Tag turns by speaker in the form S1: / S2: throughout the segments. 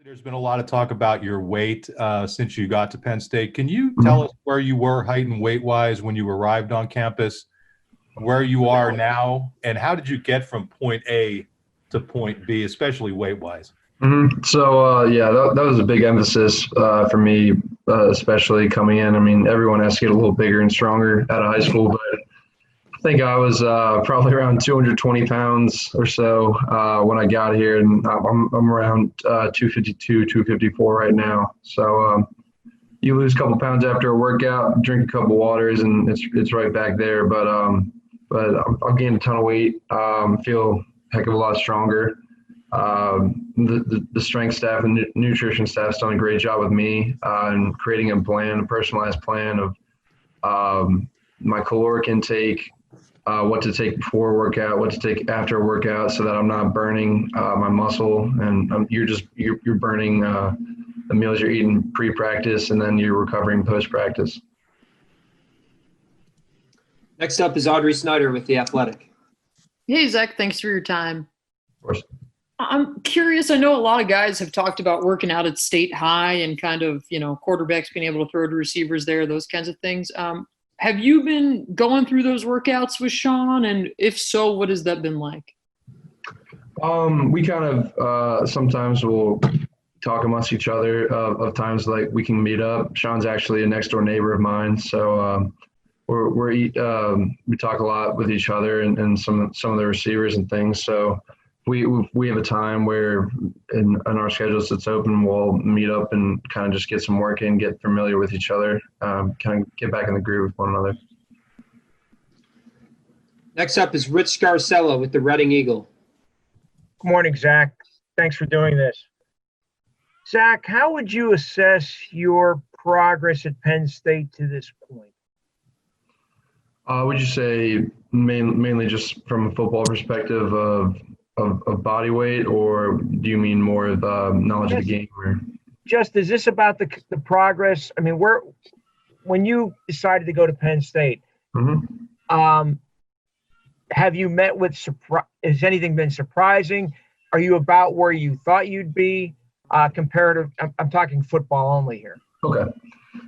S1: There's been a lot of talk about your weight since you got to Penn State. Can you tell
S2: Mhm.
S1: us where you were height and weight wise when you arrived on campus, where you are now, and how did you get from point A to point B, especially weight wise?
S2: Yeah, that was a big emphasis for me, especially coming in. I mean, everyone has to get a little bigger and stronger out of high school, but I think I was probably around 220 pounds or so when I got here, and I'm around 252, 254 right now. So you lose a couple pounds after a workout, drink a couple waters, and it's right back there. But I've gained a ton of weight. Feel a heck of a lot stronger. The strength staff and nutrition staff's done a great job with me in creating a personalized plan of my caloric intake, what to take before a workout, what to take after a workout, so that I'm not burning my muscle, and you're burning the meals you're eating pre-practice, and then you're recovering post-practice.
S3: Next up is Audrey Snyder with The Athletic.
S4: Hey, Zach, thanks for your time.
S2: Of course.
S4: I'm curious. I know a lot of guys have talked about working out at State High and kind of, quarterbacks being able to throw to receivers there, those kinds of things. Have you been going through those workouts with Sean? And if so, what has that been like?
S2: We kind of sometimes will talk amongst each other of times like we can meet up. Sean's actually a next door neighbor of mine, so we talk a lot with each other and some of the receivers and things. So we have a time where in our schedules it's open, we'll meet up and kind of just get some work in, get familiar with each other, kind of get back in the groove with one another.
S3: Next up is Rich Scarcella with the Reading Eagle.
S5: Good morning, Zach. Thanks for doing this. Zach, how would you assess your progress at Penn State to this point?
S2: Would you say mainly just from a football perspective of body weight, or do you mean more of knowledge of the game? Or?
S5: Just is this about the progress? I mean, when you decided to go to Penn State, have you met with has anything been surprising? Are you about where you thought you'd be? Comparative, I'm talking football only here.
S2: Okay.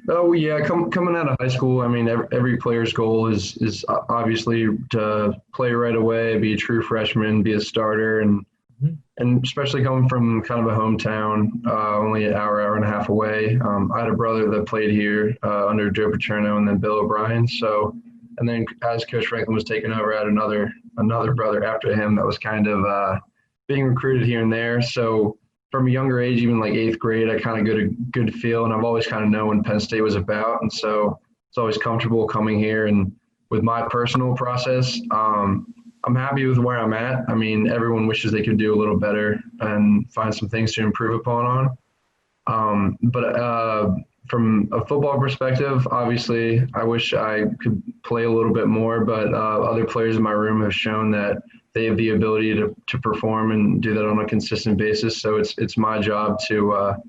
S2: Oh yeah, coming out of high school, I mean, every player's goal is obviously to play right away, be a true freshman, be a starter, and especially coming from kind of a hometown, only an hour and a half away. I had a brother that played here under Joe Paterno and then Bill O'Brien. So, and then as Coach Franklin was taking over, I had another brother after him that was kind of being recruited here and there. So from a younger age, even like eighth grade, I kind of got a good feel, and I've always kind of known what Penn State was about. And so it's always comfortable coming here. And with my personal process, I'm happy with where I'm at. I mean, everyone wishes they could do a little better and find some things to improve upon on. But from a football perspective, obviously, I wish I could play a little bit more, but other players in my room have shown that they have the ability to perform and do that on a consistent basis. So it's my job to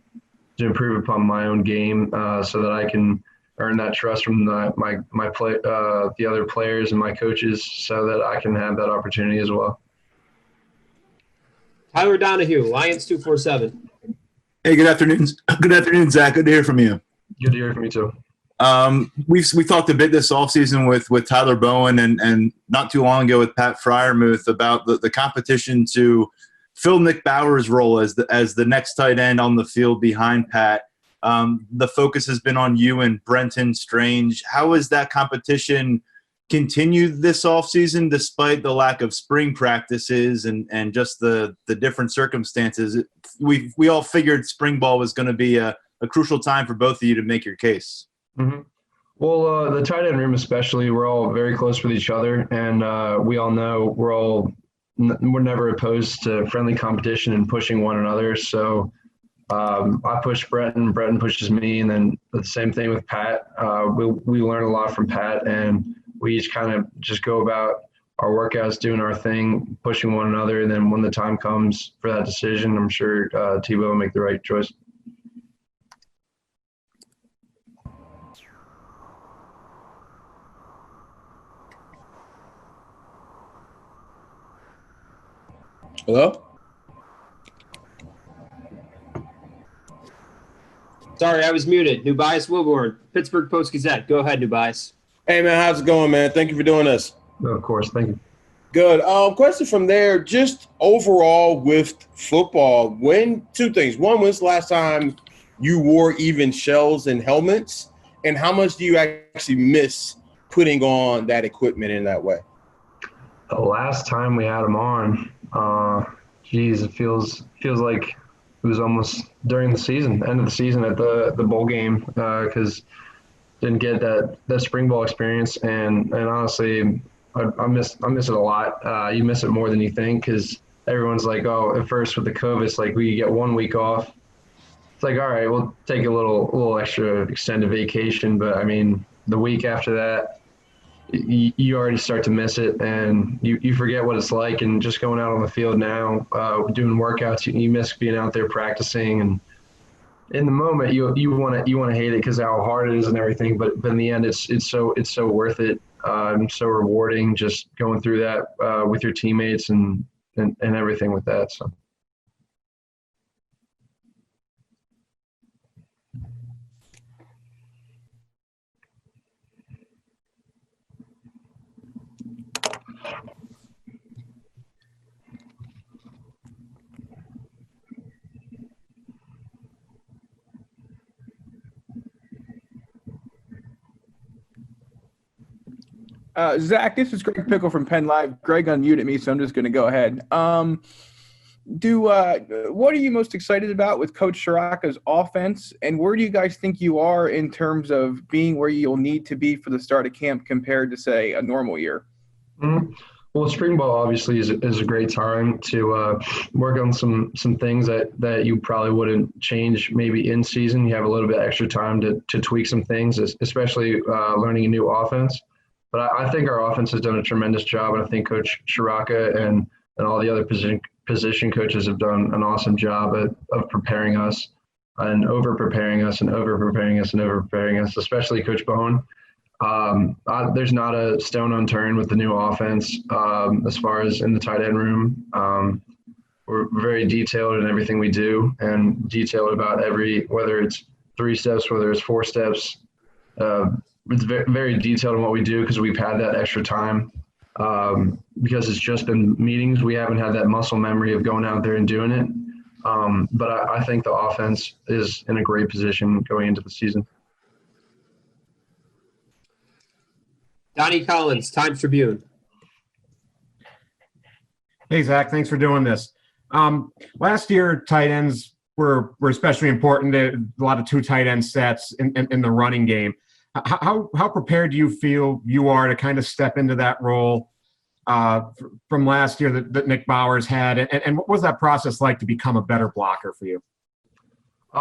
S2: improve upon my own game so that I can earn that trust from the other players and my coaches, so that I can have that opportunity as well.
S3: Tyler Donahue, Lions 247.
S6: Hey, good afternoon. Good afternoon, Zach. Good to hear from you.
S2: Good to hear from you too.
S6: We talked a bit this offseason with Tyler Bowen and not too long ago with Pat Fryermuth about the competition to fill Nick Bauer's role as the next tight end on the field behind Pat. The focus has been on you and Brenton Strange. How has that competition continued this offseason despite the lack of spring practices and just the different circumstances? We all figured spring ball was going to be a crucial time for both of you to make your case.
S2: Mm-hmm. Well, the tight end room especially, we're all very close with each other, and we all know we're never opposed to friendly competition and pushing one another. So I push Brenton pushes me, and then the same thing with Pat. We learn a lot from Pat, and we each kind of just go about our workouts, doing our thing, pushing one another, and then when the time comes for that decision, I'm sure Tebow will make the right choice.
S6: Hello?
S3: Sorry, I was muted. Nubias Wilborn, Pittsburgh Post-Gazette. Go ahead, Nubias.
S7: Hey, man, how's it going, man? Thank you for doing this.
S2: Of course, thank you.
S7: Good. Question from there, just overall with football, two things. One, when's the last time you wore even shells and helmets? And how much do you actually miss putting on that equipment in that way?
S2: The last time we had them on, it feels like it was almost during the season, end of the season at the bowl game, because didn't get that spring ball experience, and honestly, I miss it a lot. You miss it more than you think, because everyone's like, oh, at first with the COVID, it's like we get 1 week off. It's like, all right, we'll take a little extra extended vacation, but I mean, the week after that, you already start to miss it, and you forget what it's like. And just going out on the field now, doing workouts, you miss being out there practicing. And in the moment, you want to hate it because how hard it is and everything. But in the end, it's so worth it. So rewarding just going through that with your teammates and everything with that. So.
S8: Zach, this is Greg Pickle from Penn Live. Greg unmuted me, so I'm just going to go ahead. What are you most excited about with Coach Shiraka's offense, and where do you guys think you are in terms of being where you'll need to be for the start of camp compared to, say, a normal year?
S2: Mm-hmm. Well, spring ball obviously is a great time to work on some things that you probably wouldn't change maybe in season. You have a little bit extra time to tweak some things, especially learning a new offense. But I think our offense has done a tremendous job, and I think Coach Shiraka and all the other position coaches have done an awesome job of preparing us and over-preparing us and over-preparing us and over-preparing us, especially Coach Bowen. There's not a stone unturned with the new offense as far as in the tight end room. We're very detailed in everything we do and detailed about whether it's 3 steps, whether it's 4 steps. It's very, very detailed in what we do because we've had that extra time. Because it's just been meetings, we haven't had that muscle memory of going out there and doing it. But I think the offense is in a great position going into the season.
S3: Donnie Collins, Times Tribune.
S9: Hey, Zach, thanks for doing this. Last year, tight ends were especially important. There a lot of 2 tight end sets in the running game. How prepared do you feel you are to kind of step into that role from last year that Nick Bowers had? And what was that process like to become a better blocker for you?
S2: It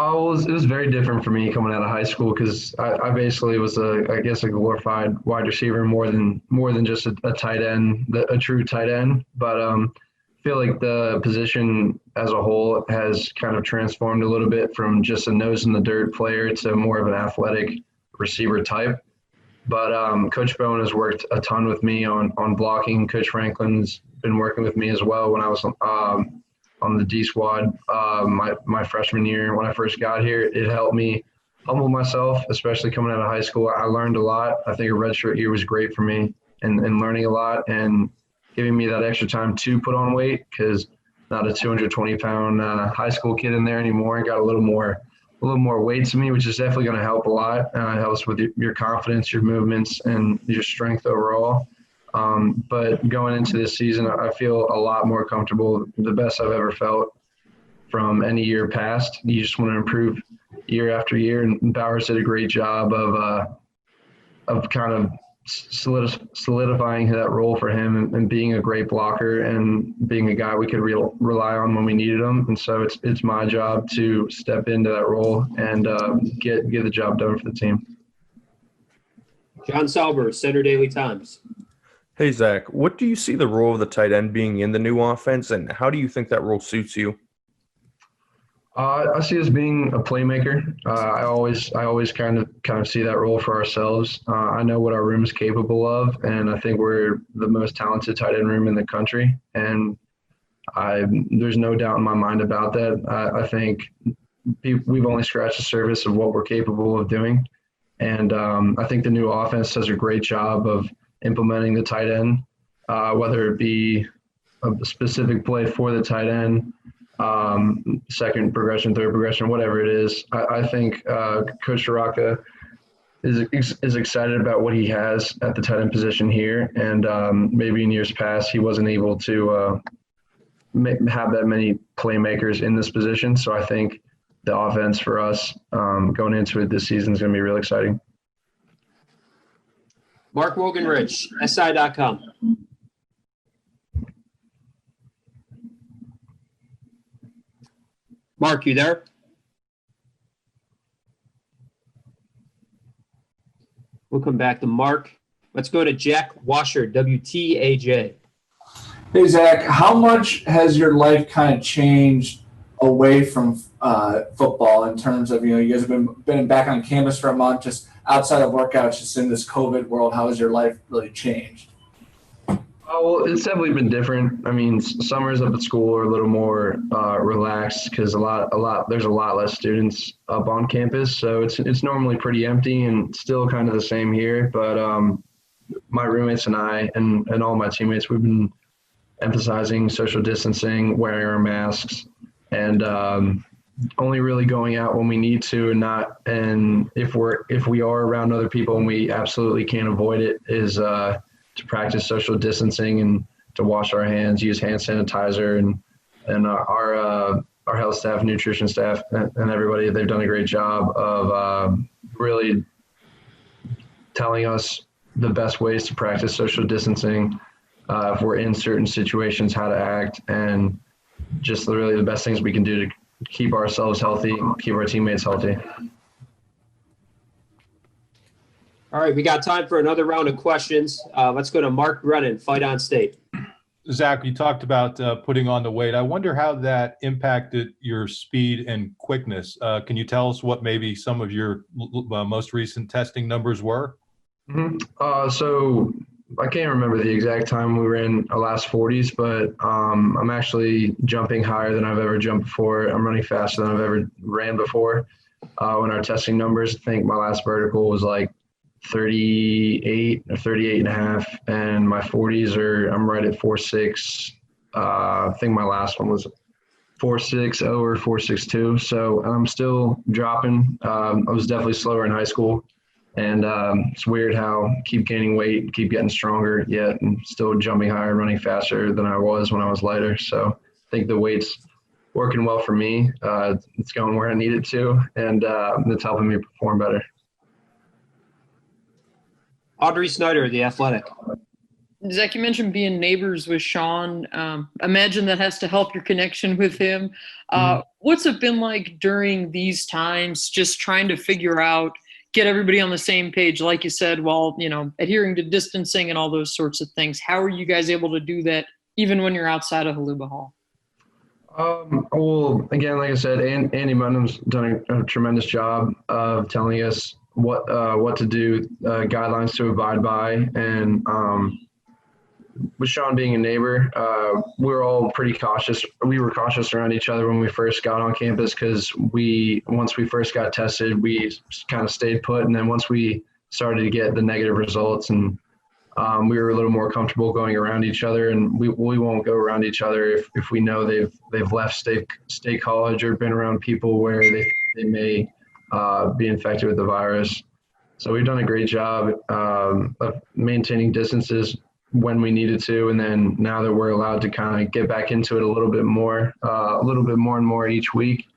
S2: was very different for me coming out of high school because I basically was a glorified wide receiver more than just a tight end, a true tight end. But I feel like the position as a whole has kind of transformed a little bit from just a nose in the dirt player to more of an athletic receiver type. But Coach Bowen has worked a ton with me on blocking. Coach Franklin's been working with me as well when I was on the D squad my freshman year when I first got here. It helped me humble myself, especially coming out of high school. I learned a lot. I think a redshirt year was great for me and learning a lot and giving me that extra time to put on weight because not a 220-pound high school kid in there anymore. I got a little more weight to me, which is definitely going to help a lot. It helps with your confidence, your movements, and your strength overall. But going into this season, I feel a lot more comfortable, the best I've ever felt from any year past. You just want to improve year after year, and Bowers did a great job of kind of solidifying that role for him and being a great blocker and being a guy we could rely on when we needed him. And so it's my job to step into that role and get the job done for the team.
S3: John Sauber, Center Daily Times.
S10: Hey, Zach, what do you see the role of the tight end being in the new offense, and how do you think that role suits you?
S2: I see us being a playmaker. I always kind of see that role for ourselves. I know what our room is capable of, and I think we're the most talented tight end room in the country. And there's no doubt in my mind about that. I think we've only scratched the surface of what we're capable of doing. And I think the new offense does a great job of implementing the tight end, whether it be a specific play for the tight end, second progression, third progression, whatever it is. I think Coach Shiraka is excited about what he has at the tight end position here. And maybe in years past, he wasn't able to have that many playmakers in this position. So I think the offense for us going into it this season is going to be real exciting.
S3: Mark Wogenrich, SI.com. Mark, you there? We'll come back to Mark. Let's go to Jack Washer, WTAJ.
S11: Hey, Zach, how much has your life kind of changed away from football in terms of, you guys have been back on campus for a month, just outside of workouts, just in this COVID world, how has your life really changed?
S2: Well, it's definitely been different. I mean, summers up at school are a little more relaxed because there's a lot less students up on campus, so it's normally pretty empty and still kind of the same here. But my roommates and I and all my teammates, we've been emphasizing social distancing, wearing our masks, and only really going out when we need to, and if we are around other people and we absolutely can't avoid it, is to practice social distancing and to wash our hands, use hand sanitizer, and our health staff, nutrition staff, and everybody, they've done a great job of really telling us the best ways to practice social distancing if we're in certain situations, how to act, and just really the best things we can do to keep ourselves healthy, keep our teammates healthy.
S3: All right, we got time for another round of questions. Let's go to Mark Brennan, Fight On State.
S1: Zach, you talked about putting on the weight. I wonder how that impacted your speed and quickness. Can you tell us what maybe some of your most recent testing numbers were?
S2: Mm-hmm. So I can't remember the exact time we were in our last 40s, but I'm actually jumping higher than I've ever jumped before. I'm running faster than I've ever ran before. When our testing numbers, I think my last vertical was like 38 or 38 and a half, and my 40s I'm right at 4.6. I think my last one was 4.60 or 4.62. So I'm still dropping. I was definitely slower in high school, and it's weird how I keep gaining weight, keep getting stronger, yet I'm still jumping higher, running faster than I was when I was lighter. So I think the weight's working well for me. It's going where I need it to, and it's helping me perform better.
S3: Audrey Snyder, The Athletic.
S4: Zach, you mentioned being neighbors with Sean. Imagine that has to help your connection with him. What's it been like during these times, just trying to figure out, get everybody on the same page, like you said, while, adhering to distancing and all those sorts of things? How are you guys able to do that even when you're outside of Haluba Hall?
S2: Well, again, like I said, Andy Munham's done a tremendous job of telling us what to do, guidelines to abide by, and with Sean being a neighbor, we're all pretty cautious. We were cautious around each other when we first got on campus because once we first got tested, we kind of stayed put, and then once we started to get the negative results, and we were a little more comfortable going around each other, and we won't go around each other if we know they've left state college or been around people where they may be infected with the virus. So we've done a great job of maintaining distances when we needed to, and then now that we're allowed to kind of get back into it a little bit more and more each week.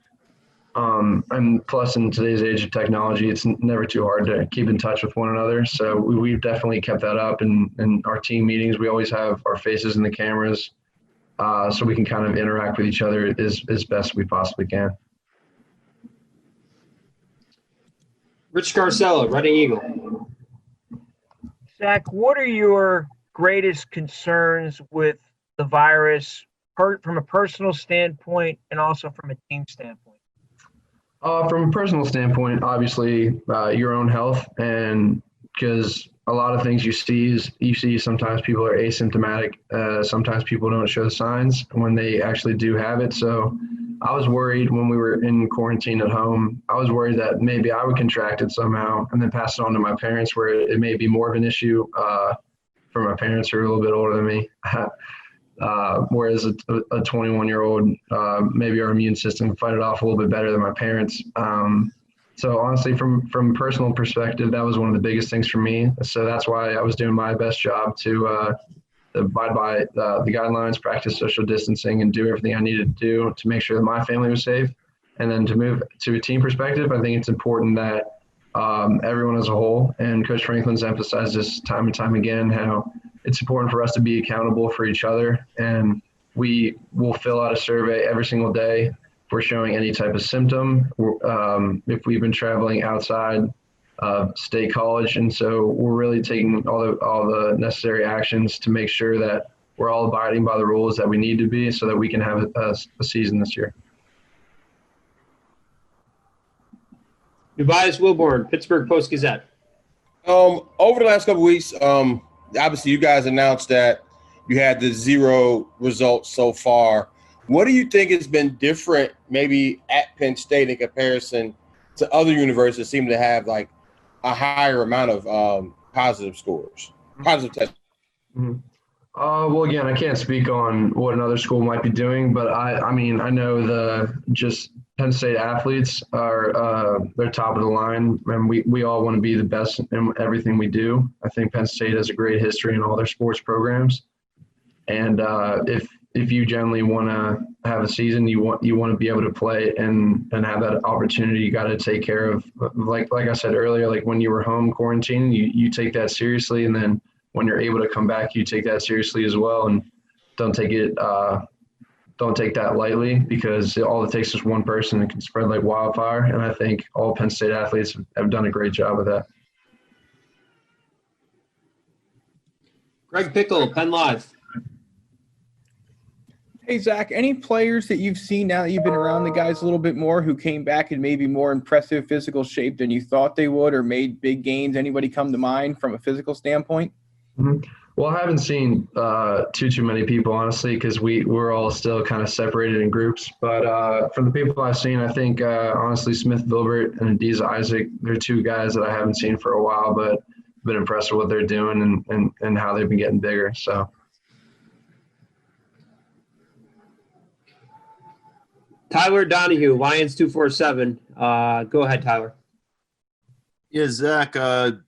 S2: And plus, in today's age of technology, it's never too hard to keep in touch with one another. So we've definitely kept that up. And in our team meetings, we always have our faces in the cameras, so we can kind of interact with each other as best we possibly can.
S3: Rich Garcella, Reading Eagle.
S5: Zach, what are your greatest concerns with the virus from a personal standpoint and also from a team standpoint?
S2: From a personal standpoint, obviously, your own health, and because a lot of things you see sometimes people are asymptomatic. Sometimes people don't show the signs when they actually do have it. So I was worried when we were in quarantine at home. I was worried that maybe I would contract it somehow and then pass it on to my parents, where it may be more of an issue for my parents who are a little bit older than me. Whereas a 21-year-old, maybe our immune system can fight it off a little bit better than my parents. So honestly, from personal perspective, that was one of the biggest things for me. So that's why I was doing my best job to abide by the guidelines, practice social distancing, and do everything I needed to do to make sure that my family was safe. And then to move to a team perspective, I think it's important that everyone as a whole, and Coach Franklin's emphasized this time and time again, how it's important for us to be accountable for each other. And we will fill out a survey every single day if we're showing any type of symptom, if we've been traveling outside state college. And so we're really taking all the necessary actions to make sure that we're all abiding by the rules that we need to be so that we can have a season this year.
S3: Tobias Wilborn, Pittsburgh Post-Gazette.
S7: Over the last couple of weeks, obviously you guys announced that you had the 0 results so far. What do you think has been different maybe at Penn State in comparison to other universities that seem to have like a higher amount of positive scores, positive tests?
S2: Mm-hmm. Well, again, I can't speak on what another school might be doing, but I mean, I know just Penn State athletes are they're top of the line, and we all want to be the best in everything we do. I think Penn State has a great history in all their sports programs, and if you generally want to have a season, you want to be able to play and have that opportunity. You got to take care of, like I said earlier, like when you were home quarantining, you take that seriously, and then when you're able to come back, you take that seriously as well, and don't take that lightly, because all it takes is one person that can spread like wildfire. And I think all Penn State athletes have done a great job of that.
S3: Greg Pickle, Penn Live.
S8: Hey, Zach, any players that you've seen now that you've been around the guys a little bit more who came back in maybe more impressive physical shape than you thought they would, or made big gains? Anybody come to mind from a physical standpoint?
S2: Mm-hmm. Well, I haven't seen too many people, honestly, because we're all still kind of separated in groups. But from the people I've seen, I think, honestly, Smith Vilbert and Adiza Isaac, they're two guys that I haven't seen for a while, but been impressed with what they're doing and how they've been getting bigger. So.
S3: Tyler Donahue, Lions 247. Go ahead, Tyler.
S6: Yeah, Zach,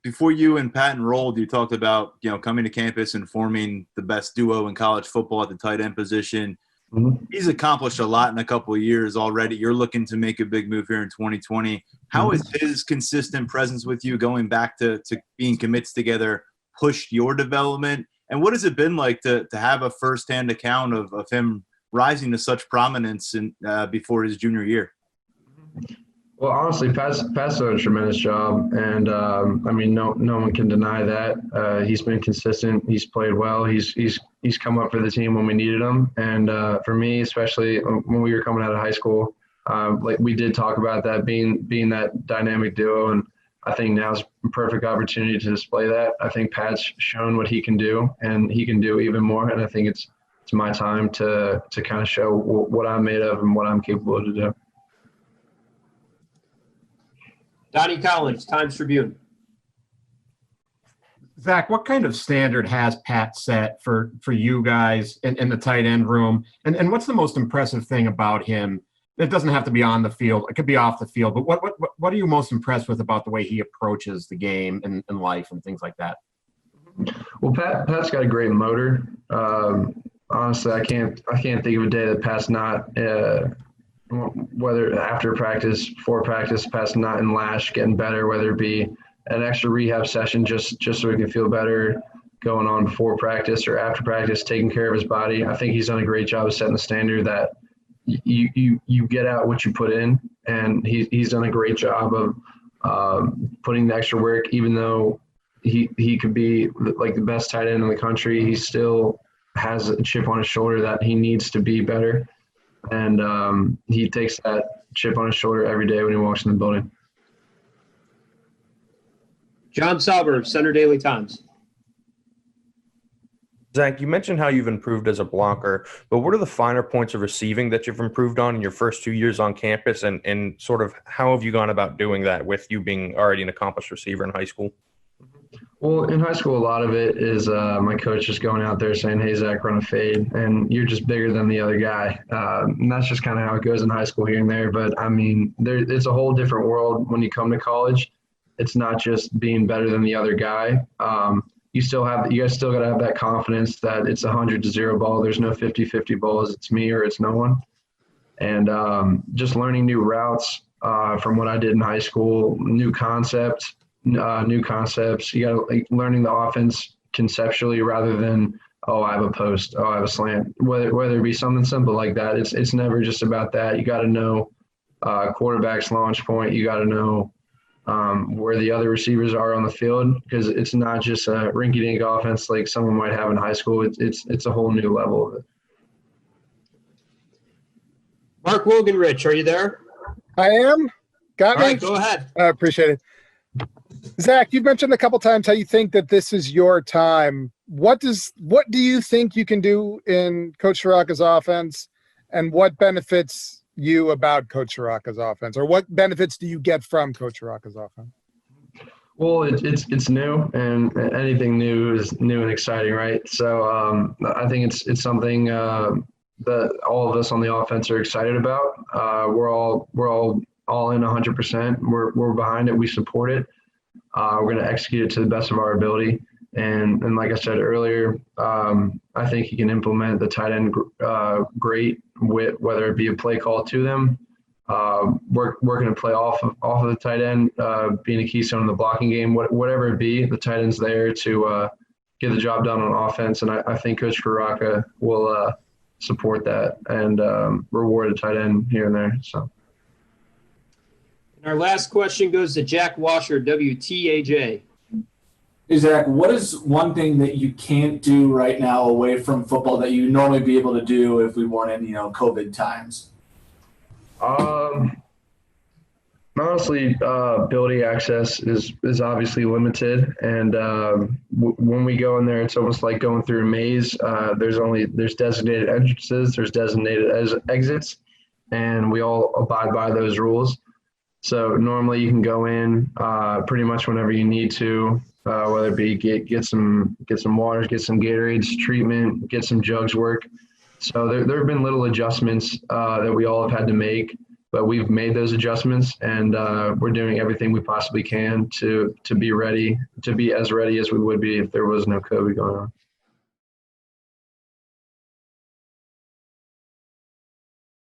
S6: before you and Pat enrolled, you talked about, coming to campus and forming the best duo in college football at the tight end position. Mm-hmm. He's accomplished a lot in a couple of years already. You're looking to make a big move here in 2020. How has his consistent presence with you, going back to being commits together, pushed your development? And what has it been like to have a firsthand account of him rising to such prominence before his junior year?
S2: Well, honestly, Pat's done a tremendous job, and I mean, no one can deny that. He's been consistent. He's played well. He's come up for the team when we needed him, and for me, especially when we were coming out of high school, like we did talk about that being that dynamic duo, and I think now's a perfect opportunity to display that. I think Pat's shown what he can do, and he can do even more, and I think it's my time to kind of show what I'm made of and what I'm capable to do.
S3: Donnie Collins, Times Tribune.
S9: Zach, what kind of standard has Pat set for you guys in the tight end room? And what's the most impressive thing about him? It doesn't have to be on the field. It could be off the field. But what are you most impressed with about the way he approaches the game and life and things like that?
S2: Well, Pat's got a great motor. Honestly, I can't think of a day that Pat's not whether after practice, before practice, Pat's not in lash, getting better, whether it be an extra rehab session just so he can feel better going on before practice or after practice, taking care of his body. I think he's done a great job of setting the standard that you get out what you put in, and he's done a great job of putting the extra work. Even though he could be like the best tight end in the country, he still has a chip on his shoulder that he needs to be better. And he takes that chip on his shoulder every day when he walks in the building.
S3: John Sauber, Center Daily Times.
S10: Zach, you mentioned how you've improved as a blocker, but what are the finer points of receiving that you've improved on in your first 2 years on campus, and sort of how have you gone about doing that with you being already an accomplished receiver in high school?
S2: Well, in high school, a lot of it is my coach just going out there saying, "Hey, Zach, run a fade," and you're just bigger than the other guy. And that's just kind of how it goes in high school here and there. But I mean, it's a whole different world when you come to college. It's not just being better than the other guy. You guys still got to have that confidence that it's 100-0 ball. There's no 50-50 balls. It's me or it's no one. And just learning new routes from what I did in high school, new concepts. You got to learning the offense conceptually rather than, oh, I have a post, oh, I have a slant. Whether it be something simple like that, it's never just about that. You got to know quarterback's launch point. You got to know where the other receivers are on the field, because it's not just a rinky-dink offense like someone might have in high school. It's a whole new level of it.
S3: Mark Wogenrich, are you there?
S12: I am. Got
S3: All
S12: me?
S3: right, go ahead.
S12: I appreciate it. Zach, you've mentioned a couple times how you think that this is your time. What do you think you can do in Coach Shiraka's offense, and what benefits you about Coach Shiraka's offense, or what benefits do you get from Coach Shiraka's offense?
S2: Well, it's new, and anything new is new and exciting, right? So I think it's something that all of us on the offense are excited about. We're all in 100%. We're behind it. We support it. We're going to execute it to the best of our ability. And like I said earlier, I think he can implement the tight end great, with whether it be a play call to them, working a play off of the tight end, being a keystone in the blocking game, whatever it be, the tight end's there to get the job done on offense. And I think Coach Shiraka will support that and reward a tight end here and there. So.
S3: And our last question goes to Jack Washer, WTAJ.
S11: Hey, Zach, what is one thing that you can't do right now away from football that you normally be able to do if we weren't in, COVID times?
S2: Honestly, building access is obviously limited, and when we go in there, it's almost like going through a maze. There's designated entrances, there's designated exits, and we all abide by those rules. So normally you can go in pretty much whenever you need to, whether it be get some water, get some Gatorades, treatment, get some jugs work. So there have been little adjustments that we all have had to make, but we've made those adjustments, and we're doing everything we possibly can to be ready, to be as ready as we would be if there was no COVID going on.